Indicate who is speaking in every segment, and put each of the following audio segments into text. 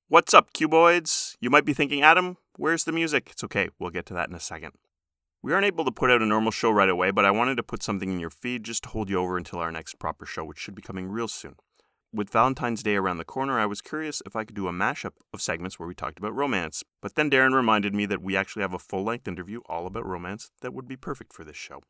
Speaker 1: What's up, cuboids? You might be thinking, Adam, where's the music? It's okay, we'll get to that in a second. We aren't able to put out a normal show right away, but I wanted to put something in your feed just to hold you over until our next proper show, which should be coming real soon. With Valentine's Day around the corner, I was curious if I could do a mashup of segments where we talked about romance. But then Darren reminded me that we actually have a full-length interview all about romance that would be perfect for this show.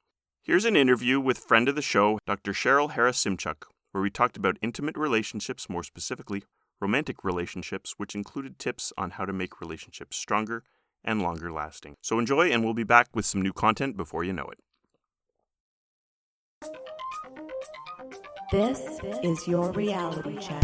Speaker 1: Here's an interview with friend of the show, Dr. Cheryl Harasymchuk, where we talked about intimate relationships, more specifically, romantic relationships, which included tips on how to make relationships stronger and longer lasting. So enjoy, and we'll be back with some new content before you know it.
Speaker 2: This is your reality check.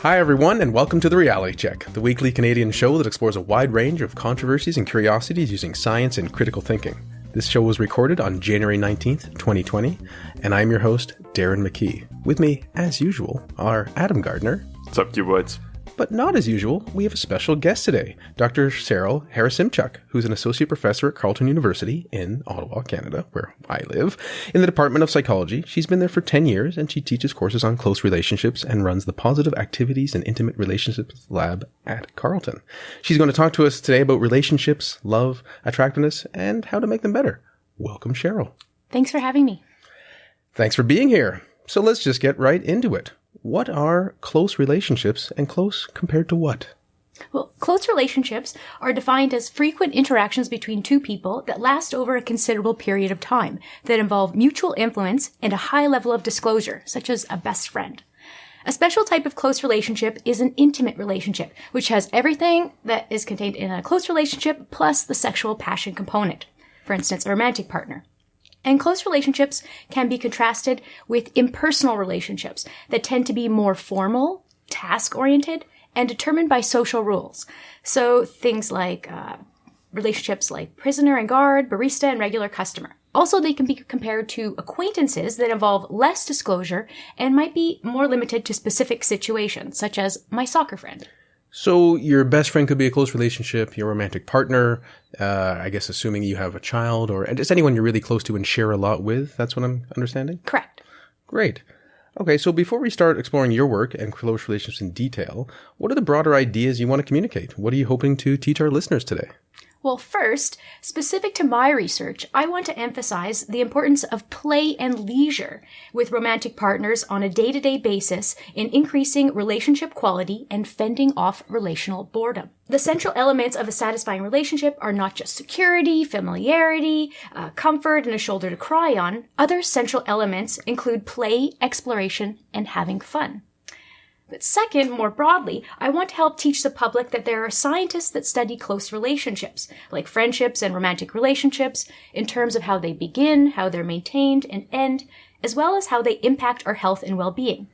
Speaker 3: Hi everyone, and welcome to The Reality Check, the weekly Canadian show that explores a wide range of controversies and curiosities using science and critical thinking. This show was recorded on January 19th, 2020, and I'm your host, Darren McKee. With me, as usual, are Adam Gardner.
Speaker 1: What's up, cuboids?
Speaker 3: But not as usual, we have a special guest today, Dr. Cheryl Harasymchuk, who's an associate professor at Carleton University in Ottawa, Canada, where I live, in the Department of Psychology. She's been there for 10 years, and she teaches courses on close relationships and runs the Positive Activities and Intimate Relationships Lab at Carleton. She's going to talk to us today about relationships, love, attractiveness, and how to make them better. Welcome, Cheryl.
Speaker 4: Thanks for having me.
Speaker 3: Thanks for being here. So let's just get right into it. What are close relationships, and close compared to what?
Speaker 4: Well, close relationships are defined as frequent interactions between two people that last over a considerable period of time, that involve mutual influence and a high level of disclosure, such as a best friend. A special type of close relationship is an intimate relationship, which has everything that is contained in a close relationship plus the sexual passion component. For instance, a romantic partner. And close relationships can be contrasted with impersonal relationships that tend to be more formal, task-oriented, and determined by social rules. So things like relationships like prisoner and guard, barista and regular customer. Also, they can be compared to acquaintances that involve less disclosure and might be more limited to specific situations, such as my soccer friend.
Speaker 3: So your best friend could be a close relationship, your romantic partner, I guess assuming you have a child, or just anyone you're really close to and share a lot with. That's what I'm understanding?
Speaker 4: Correct.
Speaker 3: Great. Okay, so before we start exploring your work and close relationships in detail, what are the broader ideas you want to communicate? What are you hoping to teach our listeners today?
Speaker 4: Well, first, specific to my research, I want to emphasize the importance of play and leisure with romantic partners on a day-to-day basis in increasing relationship quality and fending off relational boredom. The central elements of a satisfying relationship are not just security, familiarity, comfort, and a shoulder to cry on. Other central elements include play, exploration, and having fun. But second, more broadly, I want to help teach the public that there are scientists that study close relationships, like friendships and romantic relationships, in terms of how they begin, how they're maintained and end, as well as how they impact our health and well-being.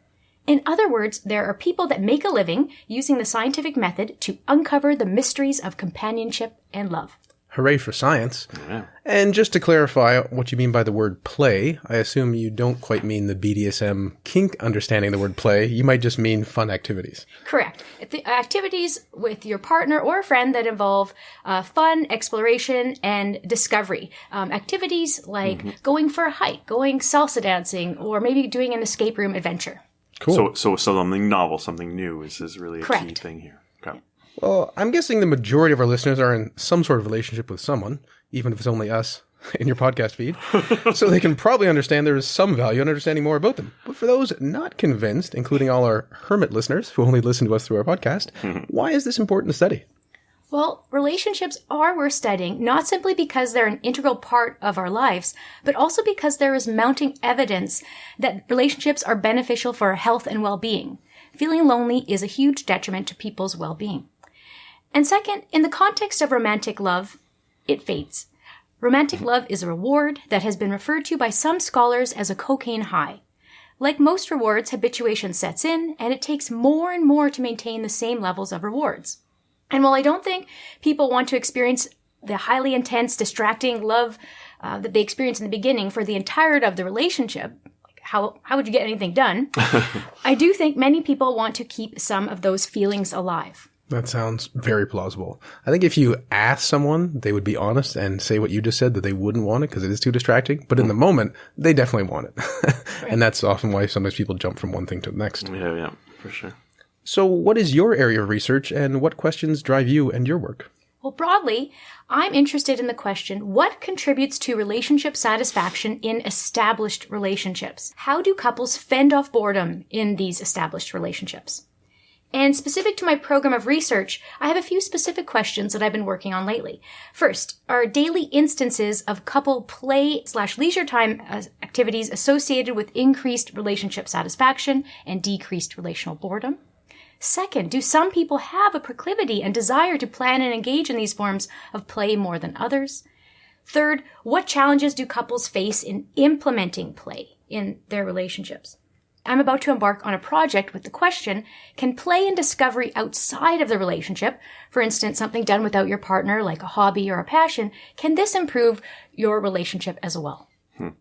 Speaker 4: In other words, there are people that make a living using the scientific method to uncover the mysteries of companionship and love.
Speaker 3: Hooray for science.
Speaker 1: Yeah.
Speaker 3: And just to clarify what you mean by the word play, I assume you don't quite mean the BDSM kink understanding the word play. You might just mean fun activities.
Speaker 4: Correct. The activities with your partner or a friend that involve fun, exploration, and discovery. Activities like going for a hike, going salsa dancing, or maybe doing an escape room adventure.
Speaker 3: Cool.
Speaker 1: So something novel, something new is really a
Speaker 4: Correct.
Speaker 1: key thing here. Okay.
Speaker 3: Well, I'm guessing the majority of our listeners are in some sort of relationship with someone, even if it's only us in your podcast feed. So they can probably understand there is some value in understanding more about them. But for those not convinced, including all our hermit listeners who only listen to us through our podcast, why is this important to study?
Speaker 4: Well, relationships are worth studying, not simply because they're an integral part of our lives, but also because there is mounting evidence that relationships are beneficial for our health and well-being. Feeling lonely is a huge detriment to people's well-being. And second, in the context of romantic love, it fades. Romantic love is a reward that has been referred to by some scholars as a cocaine high. Like most rewards, habituation sets in, and it takes more and more to maintain the same levels of rewards. And while I don't think people want to experience the highly intense, distracting love that they experience in the beginning for the entirety of the relationship, how would you get anything done? I do think many people want to keep some of those feelings alive.
Speaker 3: That sounds very plausible. I think if you ask someone, they would be honest and say what you just said, that they wouldn't want it because it is too distracting. But in the moment, they definitely want it.
Speaker 4: Right.
Speaker 3: And that's often why sometimes people jump from one thing to the next.
Speaker 1: Yeah, for sure.
Speaker 3: So what is your area of research and what questions drive you and your work?
Speaker 4: Well, broadly, I'm interested in the question, what contributes to relationship satisfaction in established relationships? How do couples fend off boredom in these established relationships? And specific to my program of research, I have a few specific questions that I've been working on lately. First, are daily instances of couple play/leisure time activities associated with increased relationship satisfaction and decreased relational boredom? Second, do some people have a proclivity and desire to plan and engage in these forms of play more than others? Third, what challenges do couples face in implementing play in their relationships? I'm about to embark on a project with the question, can play and discovery outside of the relationship, for instance, something done without your partner like a hobby or a passion, can this improve your relationship as well?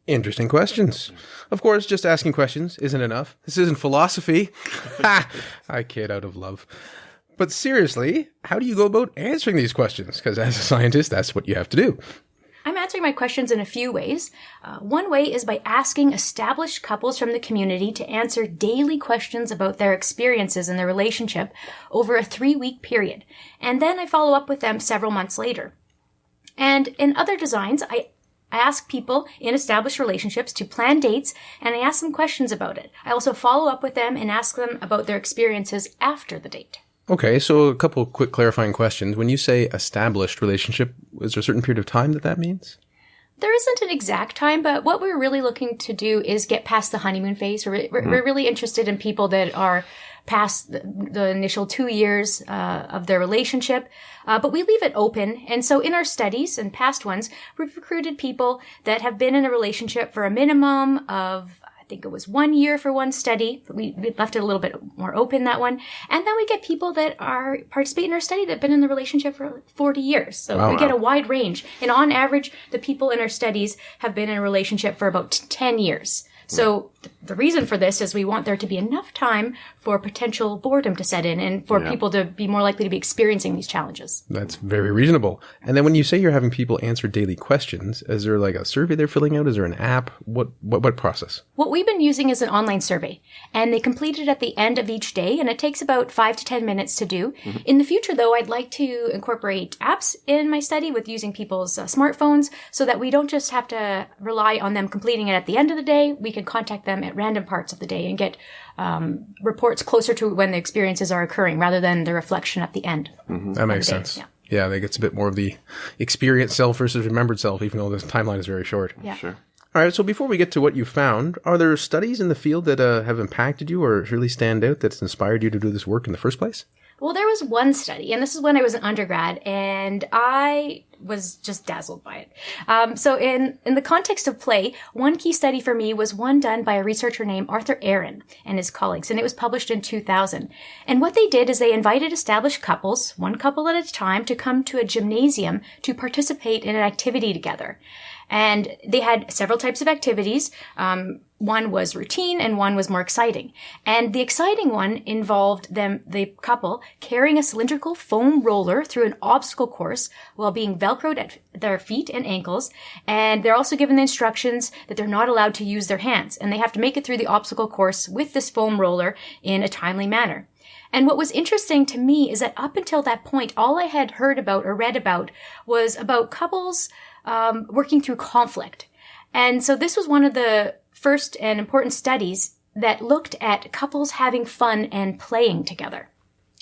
Speaker 3: Interesting questions. Of course, just asking questions isn't enough. This isn't philosophy. Ha! I kid out of love. But seriously, how do you go about answering these questions? Because as a scientist, that's what you have to do.
Speaker 4: I'm answering my questions in a few ways. One way is by asking established couples from the community to answer daily questions about their experiences in their relationship over a 3-week period. And then I follow up with them several months later. And in other designs, I ask people in established relationships to plan dates, and I ask them questions about it. I also follow up with them and ask them about their experiences after the date.
Speaker 3: Okay, so a couple of quick clarifying questions. When you say established relationship, is there a certain period of time that means?
Speaker 4: There isn't an exact time, but what we're really looking to do is get past the honeymoon phase. We're really interested in people that are past the initial 2 years of their relationship, but we leave it open. And so in our studies and past ones, we've recruited people that have been in a relationship for a minimum of, I think it was 1 year for one study. We left it a little bit more open, that one. And then we get people that are participating in our study that have been in the relationship for 40 years. So we get a wide range. And on average, the people in our studies have been in a relationship for about 10 years. So the reason for this is we want there to be enough time for potential boredom to set in and for people to be more likely to be experiencing these challenges.
Speaker 3: That's very reasonable. And then when you say you're having people answer daily questions, is there like a survey they're filling out? Is there an app? What process?
Speaker 4: What we've been using is an online survey, and they complete it at the end of each day, and it takes about 5 to 10 minutes to do. Mm-hmm. In the future, though, I'd like to incorporate apps in my study with using people's smartphones so that we don't just have to rely on them completing it at the end of the day. We can contact them at random parts of the day and get reports closer to when the experiences are occurring rather than the reflection at the end.
Speaker 3: Mm-hmm. That makes sense. Yeah, I think it's a bit more of the experienced self versus remembered self, even though this timeline is very short.
Speaker 4: Yeah.
Speaker 1: Sure.
Speaker 3: All right, so before we get to what you found, are there studies in the field that have impacted you or really stand out that's inspired you to do this work in the first place?
Speaker 4: Well, there was one study, and this is when I was an undergrad, and I was just dazzled by it. So in the context of play, one key study for me was one done by a researcher named Arthur Aaron and his colleagues, and it was published in 2000. And what they did is they invited established couples, one couple at a time, to come to a gymnasium to participate in an activity together. And they had several types of activities. One was routine and one was more exciting. And the exciting one involved the couple, carrying a cylindrical foam roller through an obstacle course while being Velcroed at their feet and ankles. And they're also given the instructions that they're not allowed to use their hands. And they have to make it through the obstacle course with this foam roller in a timely manner. And what was interesting to me is that up until that point, all I had heard about or read about was about couples working through conflict. And so this was one of the first and important studies that looked at couples having fun and playing together.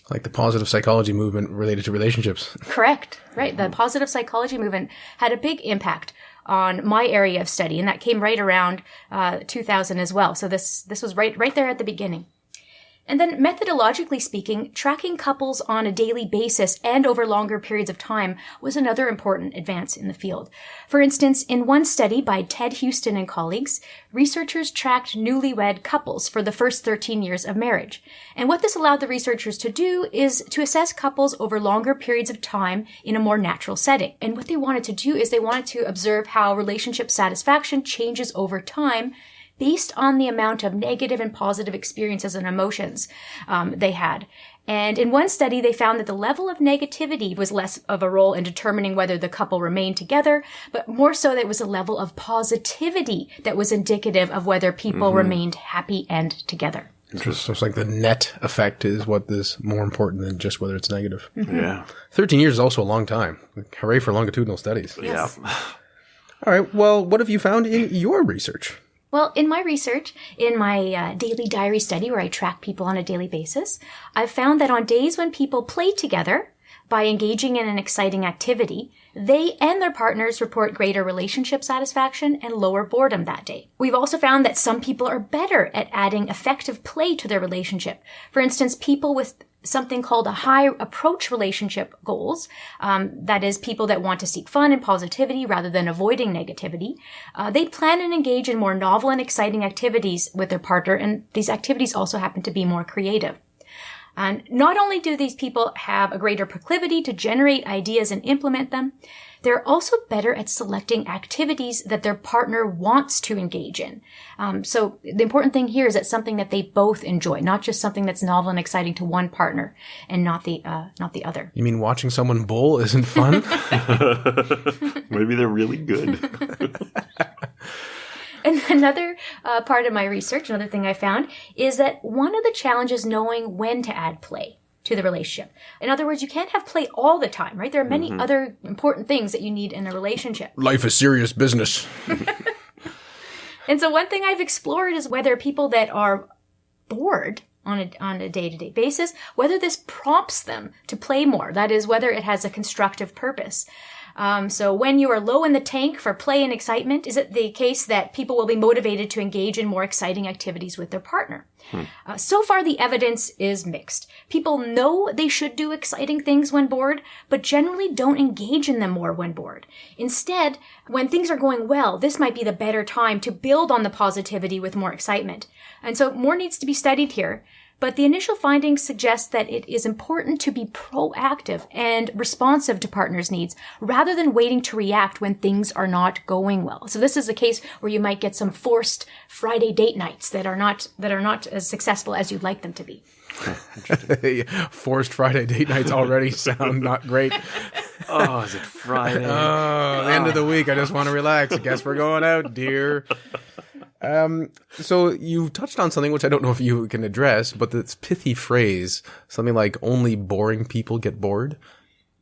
Speaker 3: Like the positive psychology movement related to relationships.
Speaker 4: Correct. Right. The positive psychology movement had a big impact on my area of study, and that came right around 2000 as well. So this was right there at the beginning. And then methodologically speaking, tracking couples on a daily basis and over longer periods of time was another important advance in the field. For instance, in one study by Ted Houston and colleagues, researchers tracked newlywed couples for the first 13 years of marriage. And what this allowed the researchers to do is to assess couples over longer periods of time in a more natural setting. And what they wanted to do is they wanted to observe how relationship satisfaction changes over time based on the amount of negative and positive experiences and emotions they had. And in one study, they found that the level of negativity was less of a role in determining whether the couple remained together, but more so that it was a level of positivity that was indicative of whether people remained happy and together.
Speaker 3: So it's like the net effect is what is more important than just whether it's negative.
Speaker 1: Yeah.
Speaker 3: 13 years is also a long time. Hooray for longitudinal studies.
Speaker 4: Yes.
Speaker 1: Yeah.
Speaker 3: All right. Well, what have you found in your research?
Speaker 4: Well, in my research, in my daily diary study where I track people on a daily basis, I've found that on days when people play together by engaging in an exciting activity, they and their partners report greater relationship satisfaction and lower boredom that day. We've also found that some people are better at adding effective play to their relationship. For instance, people with something called a high approach relationship goals, that is people that want to seek fun and positivity rather than avoiding negativity, they plan and engage in more novel and exciting activities with their partner, and these activities also happen to be more creative. And not only do these people have a greater proclivity to generate ideas and implement them, they're also better at selecting activities that their partner wants to engage in. So the important thing here is that something that they both enjoy, not just something that's novel and exciting to one partner and not the other.
Speaker 3: You mean watching someone bowl isn't fun?
Speaker 1: Maybe they're really good.
Speaker 4: And another part of my research, another thing I found, is that one of the challenges is knowing when to add play to the relationship. In other words, you can't have play all the time, right? There are many other important things that you need in a relationship.
Speaker 3: Life is serious business.
Speaker 4: And so one thing I've explored is whether people that are bored on a day-to-day basis, whether this prompts them to play more. That is, whether it has a constructive purpose. So when you are low in the tank for play and excitement, is it the case that people will be motivated to engage in more exciting activities with their partner? So far, the evidence is mixed. People know they should do exciting things when bored, but generally don't engage in them more when bored. Instead, when things are going well, this might be the better time to build on the positivity with more excitement. And so more needs to be studied here. But the initial findings suggest that it is important to be proactive and responsive to partners' needs rather than waiting to react when things are not going well. So this is a case where you might get some forced Friday date nights that are not as successful as you'd like them to be.
Speaker 3: Forced Friday date nights already sound not great.
Speaker 1: Oh, is it Friday?
Speaker 3: End of the week. I just want to relax. I guess we're going out, dear. So you touched on something which I don't know if you can address, but this pithy phrase, something like only boring people get bored.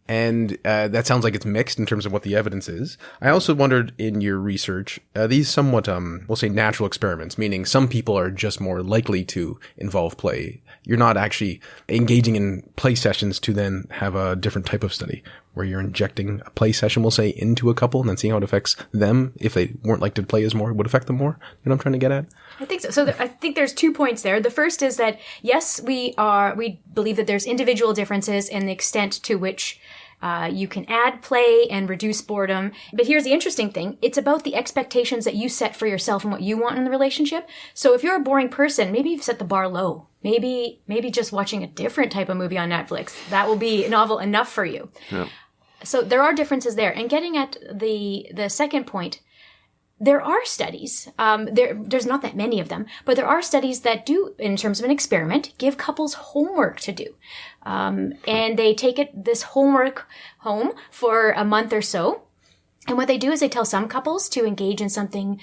Speaker 3: And that sounds like it's mixed in terms of what the evidence is. I also wondered in your research, these somewhat, we'll say natural experiments, meaning some people are just more likely to involve play. You're not actually engaging in play sessions to then have a different type of study where you're injecting a play session, we'll say, into a couple and then seeing how it affects them. If they weren't likely to play as more, it would affect them more. You know what I'm trying to get at?
Speaker 4: I think so. So I think there's 2 points there. The first is that, yes, we believe that there's individual differences in the extent to which you can add play and reduce boredom. But here's the interesting thing. It's about the expectations that you set for yourself and what you want in the relationship. So if you're a boring person, maybe you've set the bar low. Maybe just watching a different type of movie on Netflix, that will be novel enough for you. Yeah. So there are differences there. And getting at the second point, there are studies, there's not that many of them, but there are studies that do, in terms of an experiment, give couples homework to do. And they take this homework home for a month or so. And what they do is they tell some couples to engage in something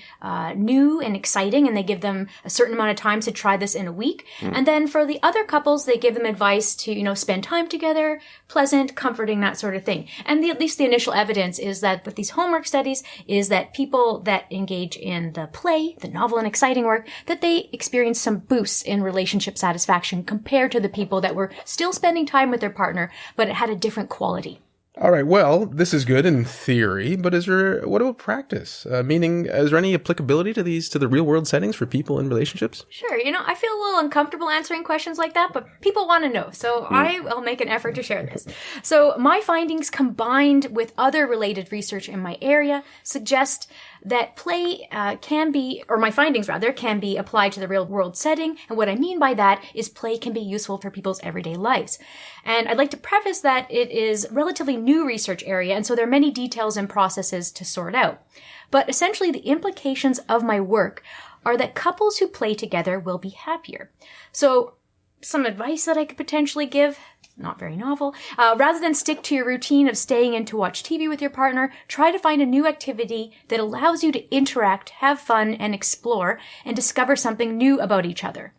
Speaker 4: new and exciting, and they give them a certain amount of time to try this in a week. And then for the other couples, they give them advice to, spend time together, pleasant, comforting, that sort of thing. And at least the initial evidence is that with these homework studies is that people that engage in the play, the novel and exciting work, that they experience some boosts in relationship satisfaction compared to the people that were still spending time with their partner, but it had a different quality.
Speaker 3: All right. Well, this is good in theory, but what about practice? Meaning, is there any applicability to the real world settings for people in relationships?
Speaker 4: Sure. I feel a little uncomfortable answering questions like that, but people want to know. So I will make an effort to share this. So my findings combined with other related research in my area suggest that play can be applied to the real world setting. And what I mean by that is play can be useful for people's everyday lives. And I'd like to preface that it is relatively new research area, and so there are many details and processes to sort out. But essentially, the implications of my work are that couples who play together will be happier. So some advice that I could potentially give, not very novel, rather than stick to your routine of staying in to watch TV with your partner, try to find a new activity that allows you to interact, have fun, and explore, and discover something new about each other.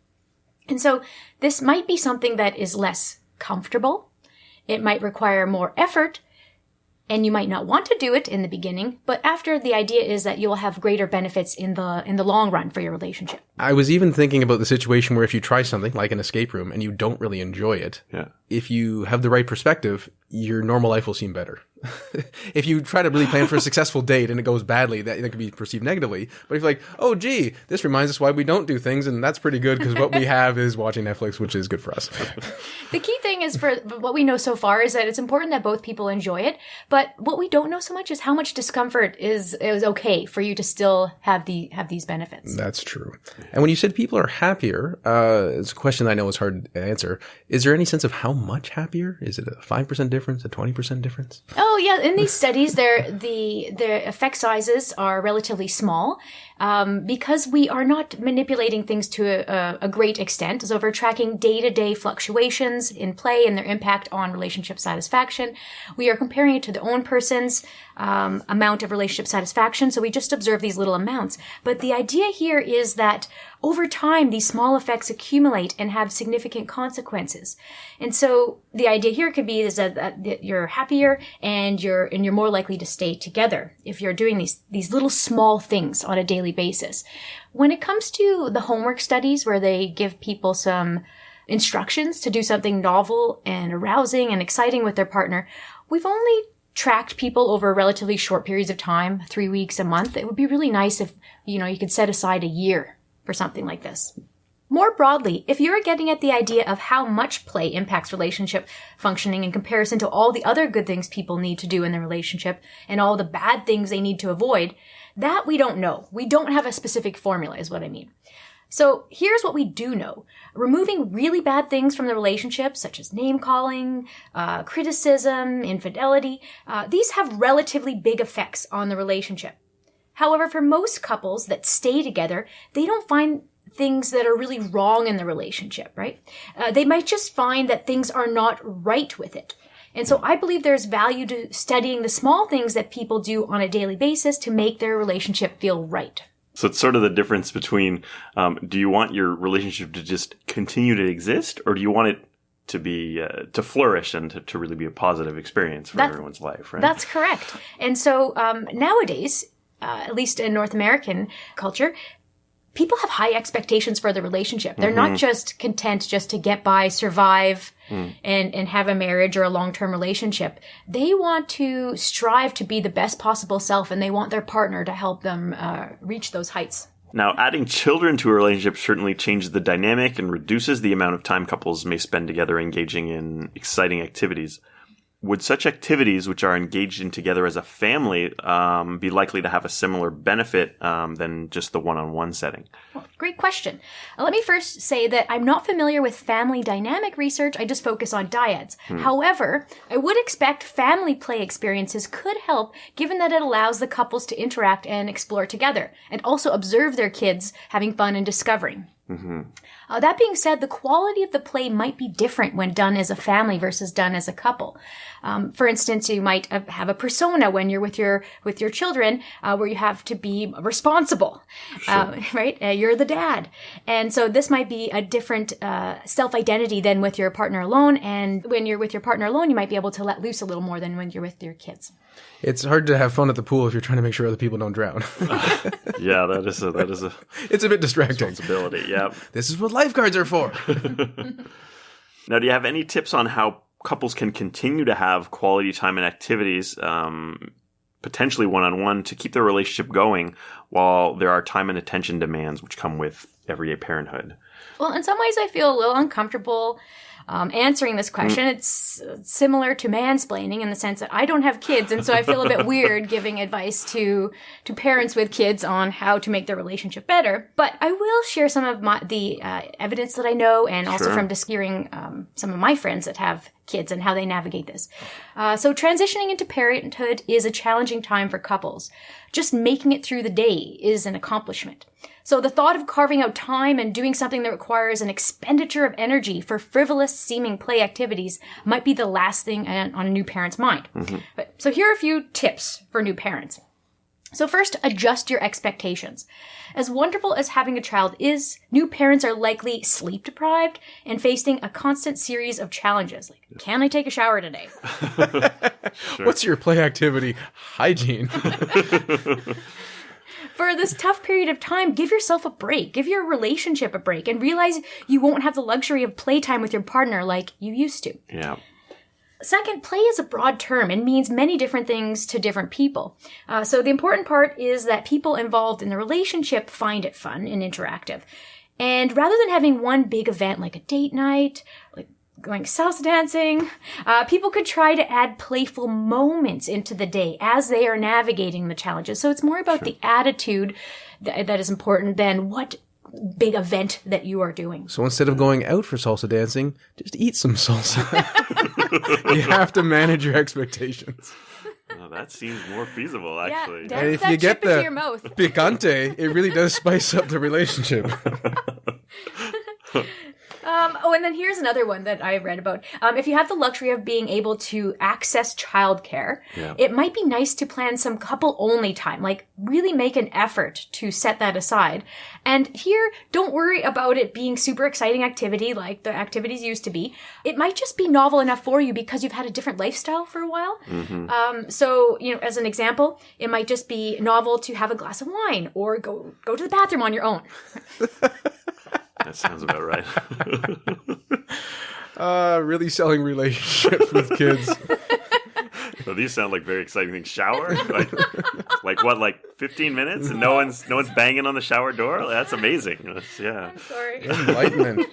Speaker 4: And so this might be something that is less comfortable. It might require more effort, and you might not want to do it in the beginning, but after, the idea is that you'll have greater benefits in the long run for your relationship.
Speaker 3: I was even thinking about the situation where if you try something like an escape room and you don't really enjoy it, if you have the right perspective, your normal life will seem better. If you try to really plan for a successful date and it goes badly, that could be perceived negatively. But if you're like, oh, gee, this reminds us why we don't do things, and that's pretty good because what we have is watching Netflix, which is good for us.
Speaker 4: The key thing is, for what we know so far, is that it's important that both people enjoy it. But what we don't know so much is how much discomfort is okay for you to still have these benefits.
Speaker 3: That's true. And when you said people are happier, it's a question I know is hard to answer. Is there any sense of how much happier? Is it a 5% difference, a 20% difference?
Speaker 4: Oh, yeah. In these studies, the effect sizes are relatively small because we are not manipulating things to a great extent. So we're tracking day-to-day fluctuations in play and their impact on relationship satisfaction. We are comparing it to the own person's amount of relationship satisfaction. So we just observe these little amounts. But the idea here is that over time, these small effects accumulate and have significant consequences. And so the idea here could be is that you're happier and you're more likely to stay together if you're doing these little small things on a daily basis. When it comes to the homework studies where they give people some instructions to do something novel and arousing and exciting with their partner, we've only tracked people over relatively short periods of time, 3 weeks, a month. It would be really nice if, you could set aside a year for something like this. More broadly, if you're getting at the idea of how much play impacts relationship functioning in comparison to all the other good things people need to do in their relationship and all the bad things they need to avoid, that we don't know. We don't have a specific formula, is what I mean. So here's what we do know. Removing really bad things from the relationship, such as name-calling, criticism, infidelity, these have relatively big effects on the relationship. However, for most couples that stay together, they don't find things that are really wrong in the relationship, right? They might just find that things are not right with it. And so I believe there's value to studying the small things that people do on a daily basis to make their relationship feel right.
Speaker 1: So it's sort of the difference between, do you want your relationship to just continue to exist, or do you want it to be, to flourish and to really be a positive experience for everyone's life, right?
Speaker 4: That's correct. And so nowadays, at least in North American culture, people have high expectations for the relationship. They're not just content just to get by, survive, and have a marriage or a long-term relationship. They want to strive to be the best possible self, and they want their partner to help them reach those heights.
Speaker 1: Now, adding children to a relationship certainly changes the dynamic and reduces the amount of time couples may spend together engaging in exciting activities. Would such activities, which are engaged in together as a family, be likely to have a similar benefit than just the one-on-one setting?
Speaker 4: Well, great question. Let me first say that I'm not familiar with family dynamic research. I just focus on dyads. However, I would expect family play experiences could help, given that it allows the couples to interact and explore together, and also observe their kids having fun and discovering. That being said, the quality of the play might be different when done as a family versus done as a couple. For instance, you might have a persona when you're with your children, where you have to be responsible, right? You're the dad, and so this might be a different self-identity than with your partner alone. And when you're with your partner alone, you might be able to let loose a little more than when you're with your kids.
Speaker 3: It's hard to have fun at the pool if you're trying to make sure other people don't drown.
Speaker 1: Yeah, that is a
Speaker 3: it's a bit distracting.
Speaker 1: Responsibility. Yeah,
Speaker 3: this is what lifeguards are for.
Speaker 1: Now, do you have any tips on how couples can continue to have quality time and activities, potentially one-on-one, to keep their relationship going while there are time and attention demands which come with everyday parenthood?
Speaker 4: Well, in some ways, I feel a little uncomfortable answering this question. It's similar to mansplaining in the sense that I don't have kids, and so I feel a bit weird giving advice to parents with kids on how to make their relationship better. But I will share some of the evidence that I know, and also from just hearing some of my friends that have kids and how they navigate this. So transitioning into parenthood is a challenging time for couples. Just making it through the day is an accomplishment. So the thought of carving out time and doing something that requires an expenditure of energy for frivolous seeming play activities might be the last thing on a new parent's mind. So here are a few tips for new parents. So first, adjust your expectations. As wonderful as having a child is, new parents are likely sleep deprived and facing a constant series of challenges. Like, can I take a shower today?
Speaker 1: Sure.
Speaker 3: What's your play activity hygiene?
Speaker 4: For this tough period of time, give yourself a break. Give your relationship a break and realize you won't have the luxury of playtime with your partner like you used to.
Speaker 1: Yeah.
Speaker 4: Second, play is a broad term and means many different things to different people. So the important part is that people involved in the relationship find it fun and interactive. And rather than having one big event like a date night, like going salsa dancing, people could try to add playful moments into the day as they are navigating the challenges. So it's more about the attitude that is important than what big event that you are doing.
Speaker 3: So instead of going out for salsa dancing, just eat some salsa. You have to manage your expectations.
Speaker 1: Well, that seems more feasible, actually.
Speaker 4: Yeah,
Speaker 3: And if
Speaker 4: that
Speaker 3: you get
Speaker 4: chip into
Speaker 3: the
Speaker 4: your mouth.
Speaker 3: picante, it really does spice up the relationship.
Speaker 4: And then here's another one that I read about. If you have the luxury of being able to access childcare, it might be nice to plan some couple-only time. Like, really make an effort to set that aside. And here, don't worry about it being super exciting activity like the activities used to be. It might just be novel enough for you because you've had a different lifestyle for a while. So, as an example, it might just be novel to have a glass of wine or go to the bathroom on your own.
Speaker 1: That sounds about right.
Speaker 3: Really selling relationships with kids.
Speaker 1: So these sound like very exciting things. Shower? Like what, like 15 minutes and no one's banging on the shower door? That's amazing. Yeah.
Speaker 4: I'm sorry.
Speaker 3: Enlightenment.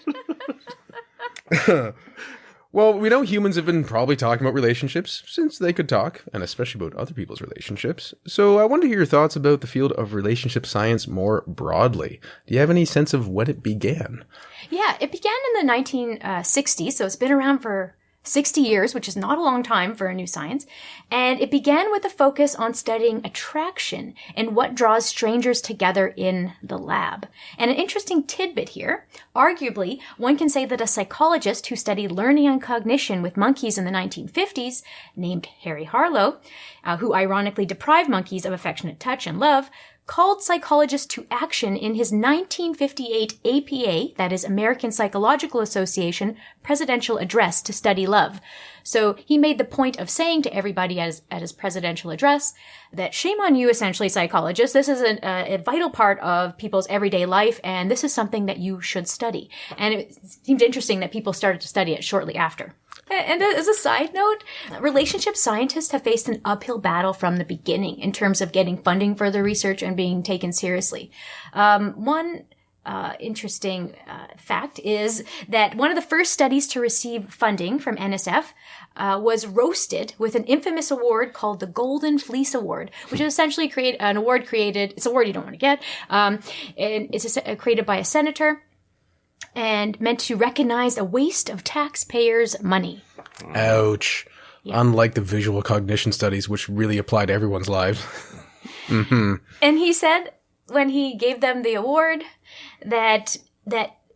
Speaker 3: Well, we know humans have been probably talking about relationships since they could talk, and especially about other people's relationships. So I want to hear your thoughts about the field of relationship science more broadly. Do you have any sense of when it began?
Speaker 4: Yeah, it began in the 1960s, so it's been around for 60 years, which is not a long time for a new science. And it began with a focus on studying attraction and what draws strangers together in the lab. And an interesting tidbit here, arguably, one can say that a psychologist who studied learning and cognition with monkeys in the 1950s, named Harry Harlow, who ironically deprived monkeys of affectionate touch and love, called psychologists to action in his 1958 APA, that is American Psychological Association, presidential address to study love. So he made the point of saying to everybody at his presidential address that shame on you, essentially, psychologists. This is a vital part of people's everyday life, and this is something that you should study. And it seemed interesting that people started to study it shortly after. And as a side note, relationship scientists have faced an uphill battle from the beginning in terms of getting funding for their research and being taken seriously. One interesting fact is that one of the first studies to receive funding from NSF was roasted with an infamous award called the Golden Fleece Award, which is essentially an award created. It's an award you don't want to get. And it's created by a senator and meant to recognize a waste of taxpayers' money.
Speaker 3: Ouch. Yeah. Unlike the visual cognition studies, which really apply to everyone's lives.
Speaker 4: And he said when he gave them the award that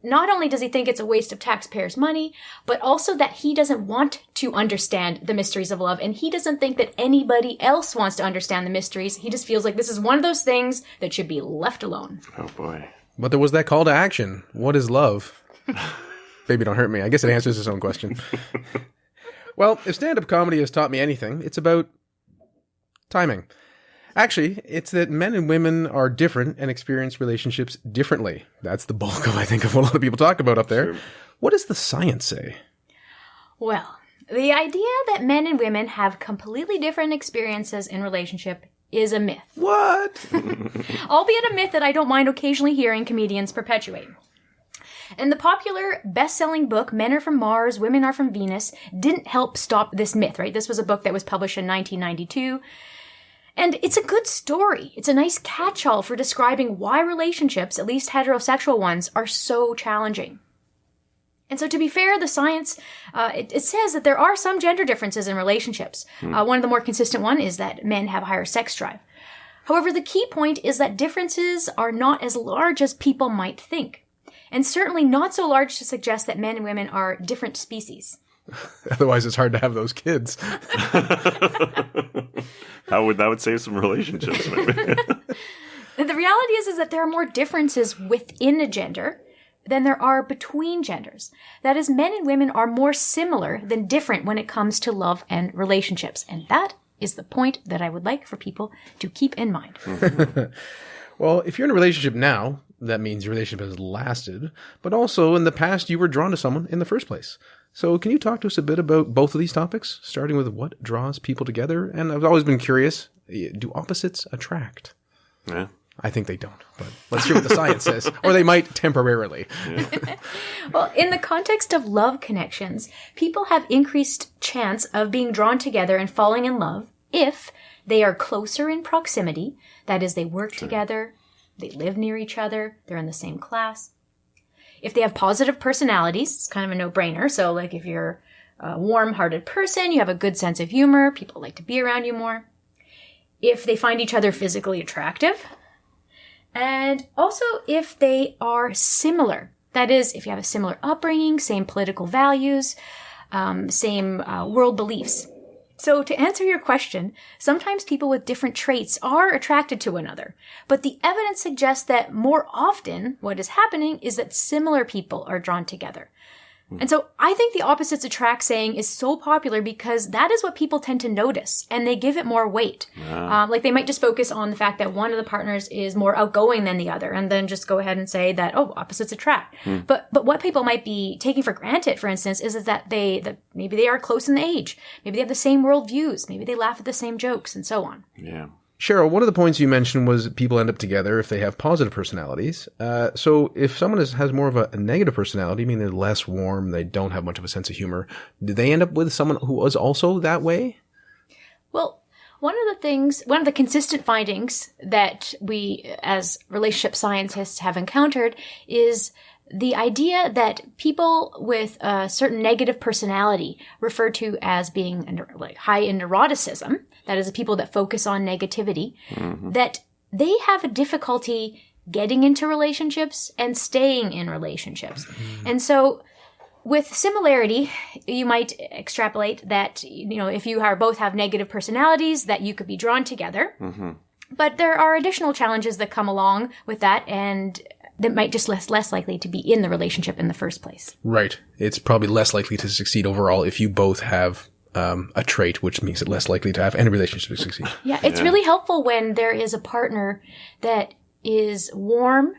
Speaker 4: not only does he think it's a waste of taxpayers' money, but also that he doesn't want to understand the mysteries of love, and he doesn't think that anybody else wants to understand the mysteries. He just feels like this is one of those things that should be left alone.
Speaker 1: Oh, boy.
Speaker 3: But there was that call to action. What is love? Baby, don't hurt me. I guess it answers its own question. Well, if stand-up comedy has taught me anything, it's about timing. Actually, it's that men and women are different and experience relationships differently. That's the bulk of, I think, of what a lot of people talk about up there. Sure. What does the science say?
Speaker 4: Well, the idea that men and women have completely different experiences in relationship is a myth.
Speaker 3: What?
Speaker 4: Albeit a myth that I don't mind occasionally hearing comedians perpetuate. And the popular best-selling book, Men Are From Mars, Women Are From Venus, didn't help stop this myth, right? This was a book that was published in 1992. And it's a good story. It's a nice catch-all for describing why relationships, at least heterosexual ones, are so challenging. And so to be fair, the science, it says that there are some gender differences in relationships. One of the more consistent one is that men have higher sex drive. However, the key point is that differences are not as large as people might think. And certainly not so large to suggest that men and women are different species.
Speaker 3: Otherwise, it's hard to have those kids.
Speaker 1: That would save some relationships, maybe.
Speaker 4: The reality is that there are more differences within a gender than there are between genders. That is, men and women are more similar than different when it comes to love and relationships. And that is the point that I would like for people to keep in mind.
Speaker 3: Well, if you're in a relationship now, that means your relationship has lasted, but also in the past you were drawn to someone in the first place. So can you talk to us a bit about both of these topics, starting with what draws people together? And I've always been curious, do opposites attract?
Speaker 1: Yeah.
Speaker 3: I think they don't, but let's hear what the science says. Or they might temporarily.
Speaker 1: Yeah.
Speaker 4: Well, in the context of love connections, people have increased chance of being drawn together and falling in love if they are closer in proximity. That is, they work together, they live near each other, they're in the same class. If they have positive personalities, it's kind of a no-brainer. So, like, if you're a warm-hearted person, you have a good sense of humor, people like to be around you more. If they find each other physically attractive. And also if they are similar. That is, if you have a similar upbringing, same political values, same world beliefs. So to answer your question, sometimes people with different traits are attracted to one another. But the evidence suggests that more often what is happening is that similar people are drawn together. And so I think the opposites attract saying is so popular because that is what people tend to notice and they give it more weight.
Speaker 1: Wow.
Speaker 4: Like they might just focus on the fact that one of the partners is more outgoing than the other and then just go ahead and say that, oh, opposites attract. But what people might be taking for granted, for instance, is that maybe they are close in age. Maybe they have the same worldviews. Maybe they laugh at the same jokes and so on.
Speaker 1: Yeah.
Speaker 3: Cheryl, one of the points you mentioned was people end up together if they have positive personalities. So if someone has more of a negative personality, I mean, they're less warm, they don't have much of a sense of humor, do they end up with someone who was also that way?
Speaker 4: Well, one of the consistent findings that we as relationship scientists have encountered is the idea that people with a certain negative personality, referred to as being high in neuroticism, that is, the people that focus on negativity, that they have a difficulty getting into relationships and staying in relationships. And so with similarity, you might extrapolate that, if you both have negative personalities, that you could be drawn together. But there are additional challenges that come along with that, and that might just less likely to be in the relationship in the first place.
Speaker 3: Right. It's probably less likely to succeed overall if you both have a trait, which makes it less likely to have any relationship to succeed.
Speaker 4: Yeah, it's really helpful when there is a partner that is warm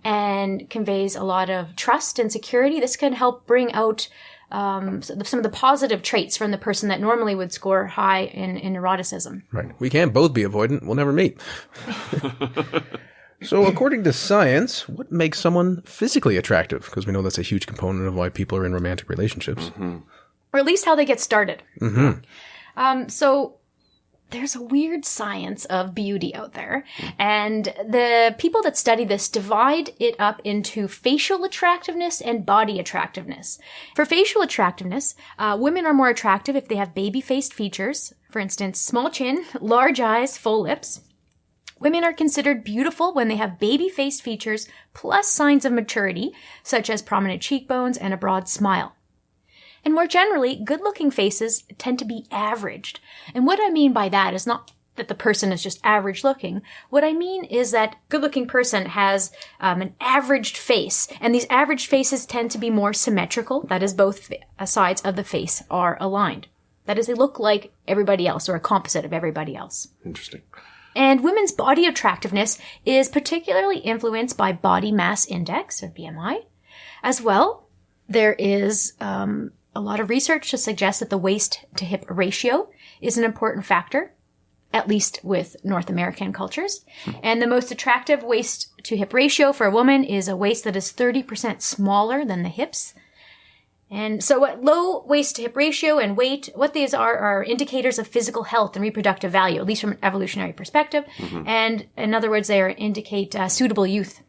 Speaker 4: and conveys a lot of trust and security. This can help bring out some of the positive traits from the person that normally would score high in neuroticism.
Speaker 3: Right. We can't both be avoidant. We'll never meet. So according to science, what makes someone physically attractive? Because we know that's a huge component of why people are in romantic relationships.
Speaker 4: Or at least how they get started. So there's a weird science of beauty out there. And the people that study this divide it up into facial attractiveness and body attractiveness. For facial attractiveness, women are more attractive if they have baby-faced features. For instance, small chin, large eyes, full lips. Women are considered beautiful when they have baby-faced features plus signs of maturity, such as prominent cheekbones and a broad smile. And more generally, good-looking faces tend to be averaged. And what I mean by that is not that the person is just average-looking. What I mean is that good-looking person has an averaged face, and these averaged faces tend to be more symmetrical. That is, both sides of the face are aligned. That is, they look like everybody else, or a composite of everybody else.
Speaker 1: Interesting.
Speaker 4: And women's body attractiveness is particularly influenced by body mass index, or BMI. As well, there is a lot of research to suggest that the waist-to-hip ratio is an important factor, at least with North American cultures. And the most attractive waist-to-hip ratio for a woman is a waist that is 30% smaller than the hips. And so what low waist-to-hip ratio and weight, what these are indicators of physical health and reproductive value, at least from an evolutionary perspective. And in other words, they indicate suitable youth.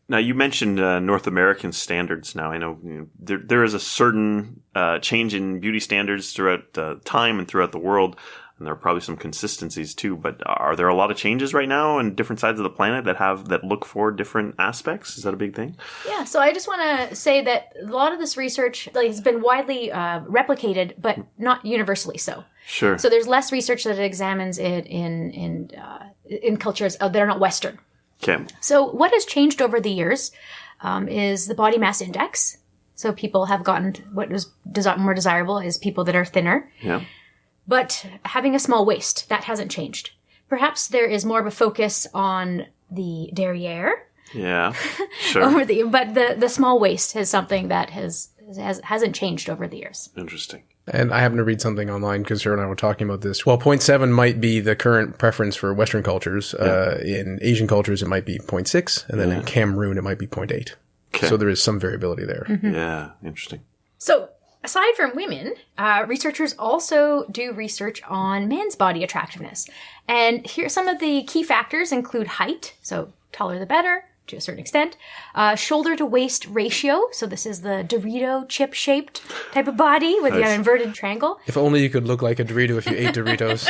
Speaker 1: Now, you mentioned North American standards. Now, I know, there is a certain change in beauty standards throughout time and throughout the world, and there are probably some consistencies too. But are there a lot of changes right now on different sides of the planet that look for different aspects? Is that a big thing?
Speaker 4: Yeah, so I just want to say that a lot of this research has been widely replicated, but not universally so.
Speaker 1: Sure.
Speaker 4: So there's less research that examines it in cultures that are not Western.
Speaker 1: Okay.
Speaker 4: So what has changed over the years is the body mass index. So people have gotten what is more desirable is people that are thinner.
Speaker 1: Yeah.
Speaker 4: But having a small waist, that hasn't changed. Perhaps there is more of a focus on the derriere.
Speaker 1: Yeah. Sure.
Speaker 4: But the small waist is something that hasn't changed over the years.
Speaker 1: Interesting.
Speaker 3: And I happened to read something online because Sarah and I were talking about this. Well, 0.7 might be the current preference for Western cultures. In Asian cultures, it might be 0.6. And then in Cameroon, it might be 0.8. Okay. So there is some variability there.
Speaker 4: Mm-hmm.
Speaker 1: Yeah. Interesting.
Speaker 4: So aside from women, researchers also do research on men's body attractiveness. And here some of the key factors include height. So taller the better. To a certain extent, shoulder to waist ratio. So this is the Dorito chip shaped type of body with the inverted triangle.
Speaker 3: If only you could look like a Dorito if you ate Doritos.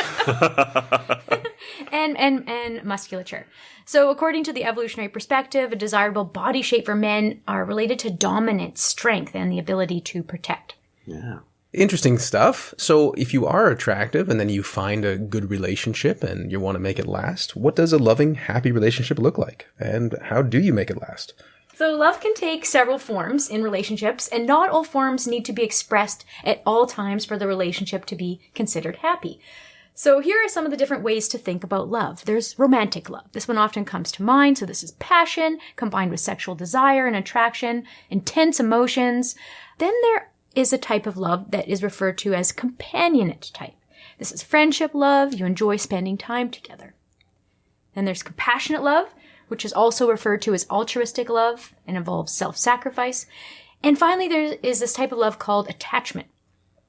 Speaker 4: and musculature. So according to the evolutionary perspective, a desirable body shape for men are related to dominance, strength, and the ability to protect.
Speaker 1: Yeah.
Speaker 3: Interesting stuff. So if you are attractive and then you find a good relationship and you want to make it last, what does a loving, happy relationship look like? And how do you make it last?
Speaker 4: So love can take several forms in relationships, and not all forms need to be expressed at all times for the relationship to be considered happy. So here are some of the different ways to think about love. There's romantic love. This one often comes to mind. So this is passion combined with sexual desire and attraction, intense emotions. Then there is a type of love that is referred to as companionate type. This is friendship love. You enjoy spending time together. Then there's compassionate love, which is also referred to as altruistic love and involves self-sacrifice. And finally, there is this type of love called attachment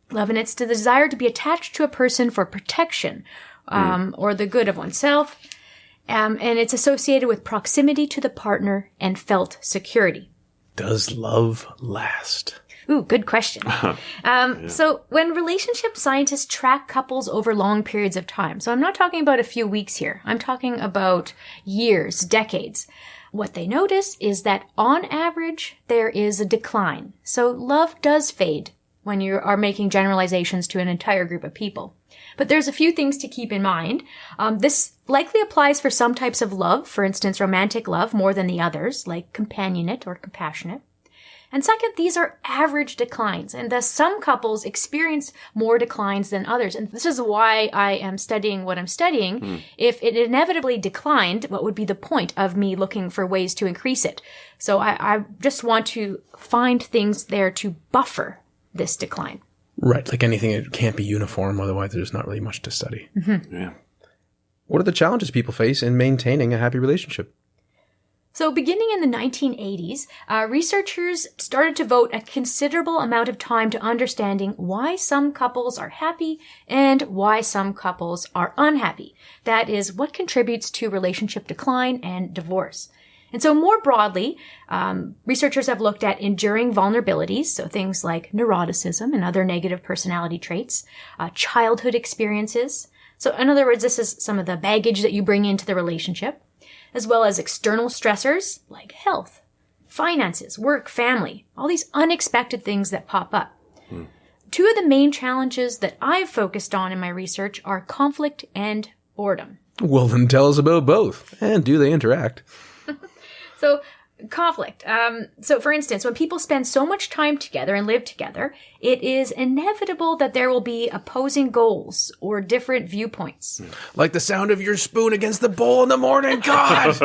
Speaker 4: love, and it's the desire to be attached to a person for protection or the good of oneself. And it's associated with proximity to the partner and felt security.
Speaker 3: Does love last?
Speaker 4: Ooh, good question. So when relationship scientists track couples over long periods of time, so I'm not talking about a few weeks here. I'm talking about years, decades. What they notice is that on average, there is a decline. So love does fade when you are making generalizations to an entire group of people. But there's a few things to keep in mind. This likely applies for some types of love, for instance, romantic love more than the others, like companionate or compassionate. And second, these are average declines, and thus some couples experience more declines than others. And this is why I am studying what I'm studying. If it inevitably declined, what would be the point of me looking for ways to increase it? So I just want to find things there to buffer this decline.
Speaker 3: Right, like anything, it can't be uniform, otherwise there's not really much to study.
Speaker 4: Mm-hmm.
Speaker 1: Yeah.
Speaker 3: What are the challenges people face in maintaining a happy relationship?
Speaker 4: So beginning in the 1980s, researchers started to devote a considerable amount of time to understanding why some couples are happy and why some couples are unhappy. That is, what contributes to relationship decline and divorce. And so more broadly, researchers have looked at enduring vulnerabilities, so things like neuroticism and other negative personality traits, childhood experiences. So in other words, this is some of the baggage that you bring into the relationship, as well as external stressors like health, finances, work, family, all these unexpected things that pop up. Two of the main challenges that I've focused on in my research are conflict and boredom.
Speaker 3: Well, then tell us about both. And do they interact?
Speaker 4: So conflict. So for instance, when people spend so much time together and live together, it is inevitable that there will be opposing goals or different viewpoints.
Speaker 3: Like the sound of your spoon against the bowl in the morning, God!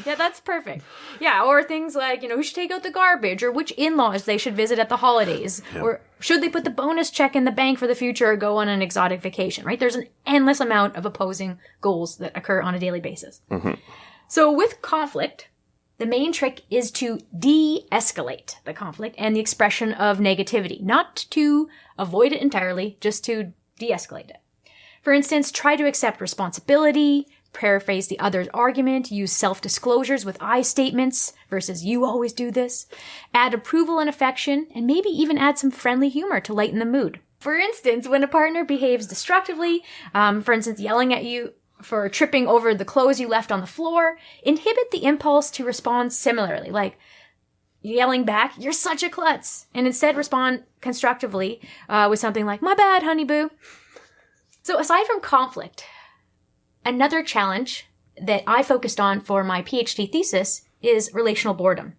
Speaker 4: Yeah, that's perfect. Yeah, or things like, who should take out the garbage, or which in-laws they should visit at the holidays, or should they put the bonus check in the bank for the future or go on an exotic vacation, right? There's an endless amount of opposing goals that occur on a daily basis. Mm-hmm. So with conflict, the main trick is to de-escalate the conflict and the expression of negativity, not to avoid it entirely, just to de-escalate it. For instance, try to accept responsibility, paraphrase the other's argument, use self-disclosures with I statements versus you always do this, add approval and affection, and maybe even add some friendly humor to lighten the mood. For instance, when a partner behaves destructively, for instance, yelling at you for tripping over the clothes you left on the floor, inhibit the impulse to respond similarly, like yelling back, "You're such a klutz," and instead respond constructively with something like, "My bad, honey boo." So aside from conflict, another challenge that I focused on for my PhD thesis is relational boredom.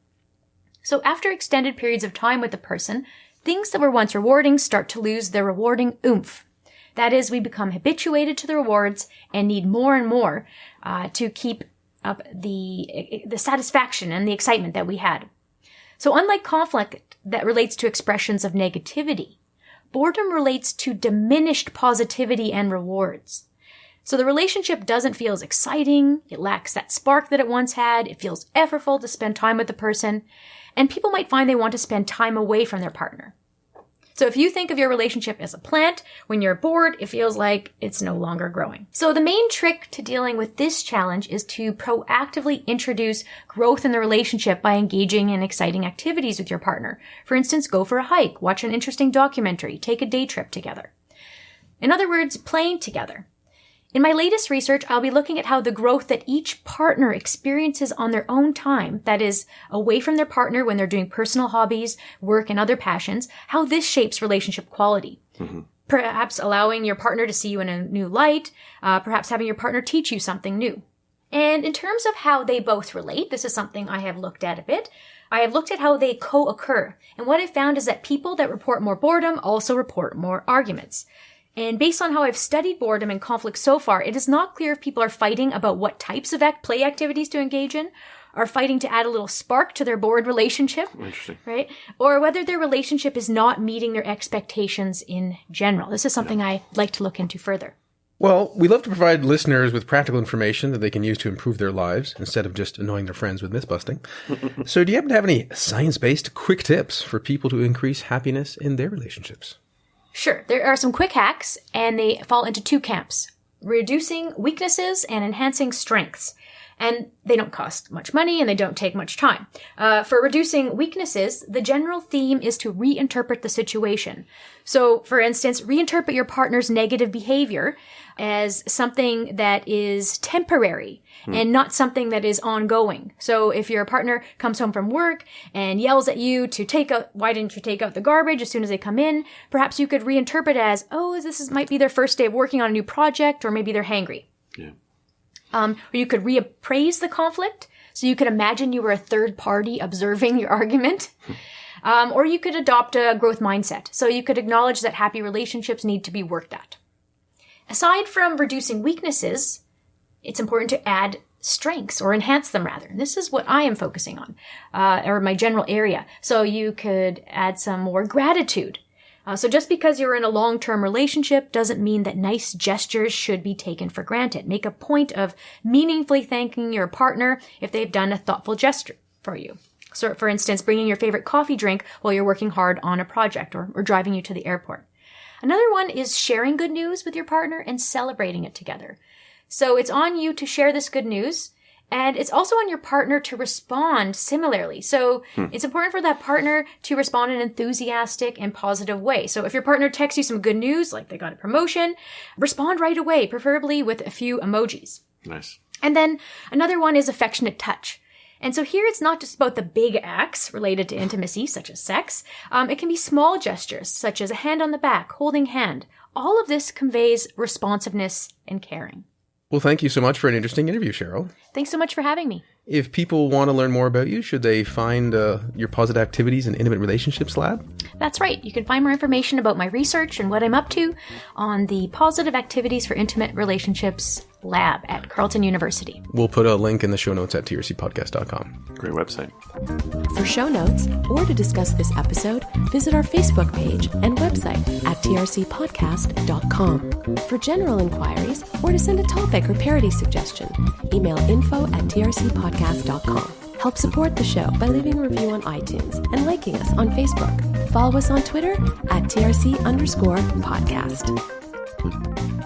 Speaker 4: So after extended periods of time with the person, things that were once rewarding start to lose their rewarding oomph. That is, we become habituated to the rewards and need more and more to keep up the satisfaction and the excitement that we had. So unlike conflict that relates to expressions of negativity, boredom relates to diminished positivity and rewards. So the relationship doesn't feel as exciting, it lacks that spark that it once had, it feels effortful to spend time with the person, and people might find they want to spend time away from their partner. So if you think of your relationship as a plant, when you're bored, it feels like it's no longer growing. So the main trick to dealing with this challenge is to proactively introduce growth in the relationship by engaging in exciting activities with your partner. For instance, go for a hike, watch an interesting documentary, take a day trip together. In other words, playing together. In my latest research, I'll be looking at how the growth that each partner experiences on their own time, that is, away from their partner when they're doing personal hobbies, work, and other passions, how this shapes relationship quality. Mm-hmm. Perhaps allowing your partner to see you in a new light, perhaps having your partner teach you something new. And in terms of how they both relate, this is something I have looked at a bit. I have looked at how they co-occur. And what I found is that people that report more boredom also report more arguments. And based on how I've studied boredom and conflict so far, it is not clear if people are fighting about what types of play activities to engage in, are fighting to add a little spark to their bored relationship,
Speaker 1: Interesting.
Speaker 4: Right? Or whether their relationship is not meeting their expectations in general. This is something I'd like to look into further.
Speaker 3: Well, we love to provide listeners with practical information that they can use to improve their lives instead of just annoying their friends with myth-busting. So do you happen to have any science-based quick tips for people to increase happiness in their relationships?
Speaker 4: Sure. There are some quick hacks, and they fall into two camps: reducing weaknesses and enhancing strengths. And they don't cost much money and they don't take much time. For reducing weaknesses, the general theme is to reinterpret the situation. So, for instance, reinterpret your partner's negative behavior as something that is temporary and not something that is ongoing. So if your partner comes home from work and yells at you to why didn't you take out the garbage as soon as they come in, perhaps you could reinterpret it as, might be their first day of working on a new project, or maybe they're hangry. Yeah. Or you could reappraise the conflict. So you could imagine you were a third party observing your argument. Or you could adopt a growth mindset. So you could acknowledge that happy relationships need to be worked at. Aside from reducing weaknesses, it's important to add strengths, or enhance them rather. And this is what I am focusing on, or my general area. So you could add some more gratitude. So just because you're in a long-term relationship doesn't mean that nice gestures should be taken for granted. Make a point of meaningfully thanking your partner if they've done a thoughtful gesture for you. So, for instance, bringing your favorite coffee drink while you're working hard on a project, or driving you to the airport. Another one is sharing good news with your partner and celebrating it together. So it's on you to share this good news, and it's also on your partner to respond similarly. So it's important for that partner to respond in an enthusiastic and positive way. So if your partner texts you some good news, like they got a promotion, respond right away, preferably with a few emojis.
Speaker 1: Nice.
Speaker 4: And then another one is affectionate touch. And so here it's not just about the big acts related to intimacy, such as sex. It can be small gestures, such as a hand on the back, holding hand. All of this conveys responsiveness and caring.
Speaker 3: Well, thank you so much for an interesting interview, Cheryl.
Speaker 4: Thanks so much for having me.
Speaker 3: If people want to learn more about you, should they find your Positive Activities and Intimate Relationships Lab?
Speaker 4: That's right. You can find more information about my research and what I'm up to on the Positive Activities for Intimate Relationships Lab at Carleton University.
Speaker 3: We'll put a link in the show notes at trcpodcast.com.
Speaker 1: Great website.
Speaker 2: For show notes or to discuss this episode, visit our Facebook page and website at trcpodcast.com. For general inquiries or to send a topic or parody suggestion, email info@trcpodcast.com. Help support the show by leaving a review on iTunes and liking us on Facebook. Follow us on Twitter at @TRC_podcast.